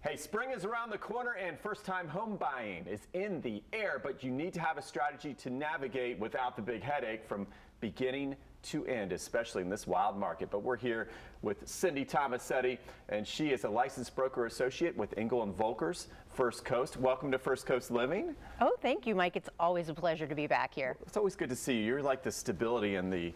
Hey, spring is around the corner and first-time home buying is in the air, but you need to have a strategy to navigate without the big headache from beginning to end, especially in this wild market. But we're here with Cindy Tomasetti, and she is a licensed broker associate with Engel & Volkers, First Coast. Welcome to First Coast Living. Oh, thank you, Mike. It's always a pleasure to be back here. It's always good to see you. You're like the stability and the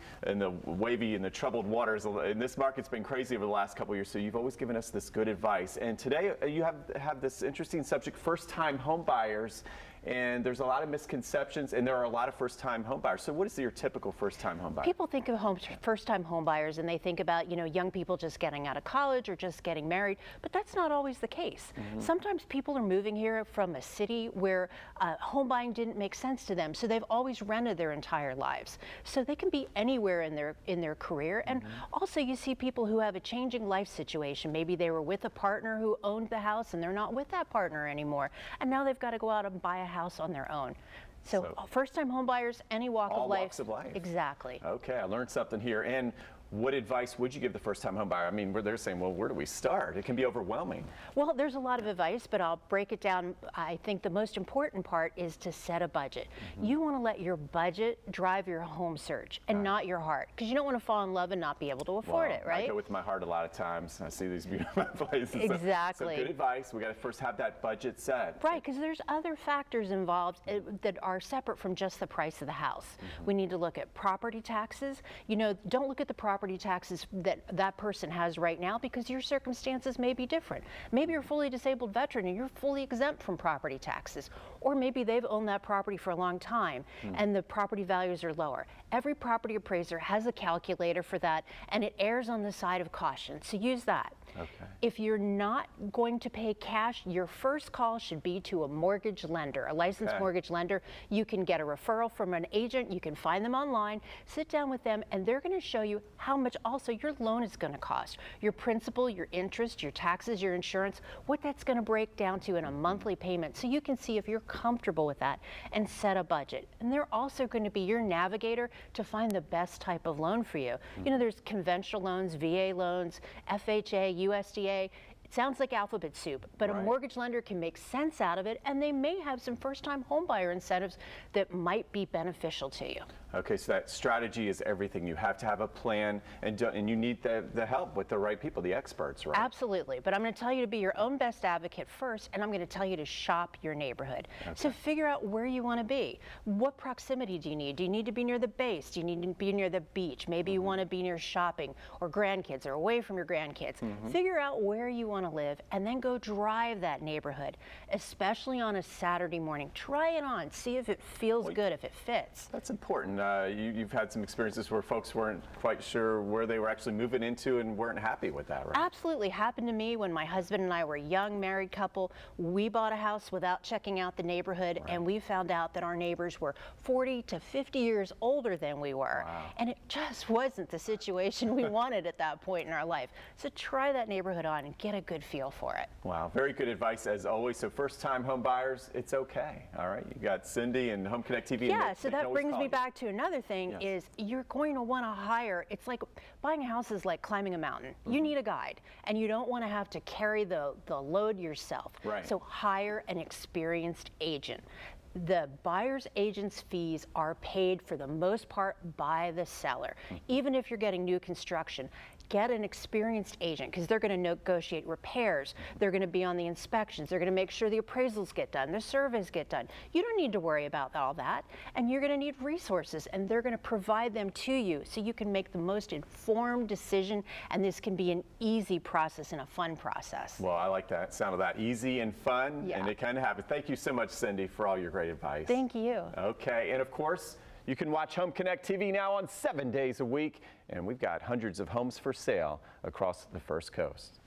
wavy and the troubled waters. And this market's been crazy over the last couple of years, so you've always given us this good advice. And today you have this interesting subject, first-time home buyers. And there's a lot of misconceptions, and there are a lot of first-time home buyers. So what is your typical first-time home buyer? People think of first-time home buyers, and they think about, young people just getting out of college or just getting married, but that's not always the case. Sometimes people are moving here from a city where home buying didn't make sense to them, so they've always rented their entire lives. So they can be anywhere in their career, and also you see people who have a changing life situation. Maybe they were with a partner who owned the house, and they're not with that partner anymore, and now they've got to go out and buy a house on their own. So first-time home buyers, any walk of life. All walks of life. Exactly. Okay, I learned something here. And what advice would you give the first-time home buyer? I mean, they're saying, well, where do we start? It can be overwhelming. Well, there's a lot of advice, but I'll break it down. I think the most important part is to set a budget. You want to let your budget drive your home search and not your heart, because you don't want to fall in love and not be able to afford it, right? I go with my heart a lot of times. I see these beautiful places. Exactly. So good advice. We got to first have that budget set. Right, because there's other factors involved that are separate from just the price of the house. We need to look at property taxes. Don't look at the property taxes that person has right now, because your circumstances may be different. Maybe you're a fully disabled veteran and you're fully exempt from property taxes, or maybe they've owned that property for a long time and the property values are lower. Every property appraiser has a calculator for that, and it errs on the side of caution, so use that. Okay. If you're not going to pay cash, your first call should be to a mortgage lender, a licensed mortgage lender. You can get a referral from an agent, you can find them online, sit down with them, and they're going to show you how much also your loan is going to cost. Your principal, your interest, your taxes, your insurance, what that's going to break down to in a monthly payment, so you can see if you're comfortable with that and set a budget. And they're also going to be your navigator to find the best type of loan for you. There's conventional loans, VA loans, FHA, USDA. It sounds like alphabet soup, but a mortgage lender can make sense out of it, and they may have some first-time home buyer incentives that might be beneficial to you. Okay, so that strategy is everything. You have to have a plan, and you need the help with the right people, the experts, right? Absolutely, but I'm going to tell you to be your own best advocate first, and I'm going to tell you to shop your neighborhood. So figure out where you want to be. What proximity do you need? Do you need to be near the base? Do you need to be near the beach? Maybe you want to be near shopping or grandkids or away from your grandkids. Figure out where you want to live, and then go drive that neighborhood, especially on a Saturday morning. Try it on, see if it feels good, if it fits. That's important. You've had some experiences where folks weren't quite sure where they were actually moving into and weren't happy with that, right? Absolutely. Happened to me when my husband and I were a young married couple. We bought a house without checking out the neighborhood, and we found out that our neighbors were 40 to 50 years older than we were. And it just wasn't the situation we wanted at that point in our life. So try that neighborhood on and get a good feel for it. Wow, very good advice as always. So first-time home buyers, it's okay. All right, you got Cindy and Home Connect TV. Yeah, so that brings me back to another thing is you're going to want to hire. It's like buying a house is like climbing a mountain. You need a guide, and you don't want to have to carry the load yourself. So hire an experienced agent. The buyer's agent's fees are paid for the most part by the seller. Even if you're getting new construction, get an experienced agent, because they're going to negotiate repairs, they're going to be on the inspections, they're going to make sure the appraisals get done, the surveys get done. You don't need to worry about all that, and you're going to need resources, and they're going to provide them to you so you can make the most informed decision, and this can be an easy process and a fun process. Well, I like that sound of that, easy and fun, and it kind of happens. Thank you so much, Cindy, for all your great advice. Thank you. Okay, and of course, you can watch Home Connect TV now on 7 days a week, and we've got hundreds of homes for sale across the First Coast.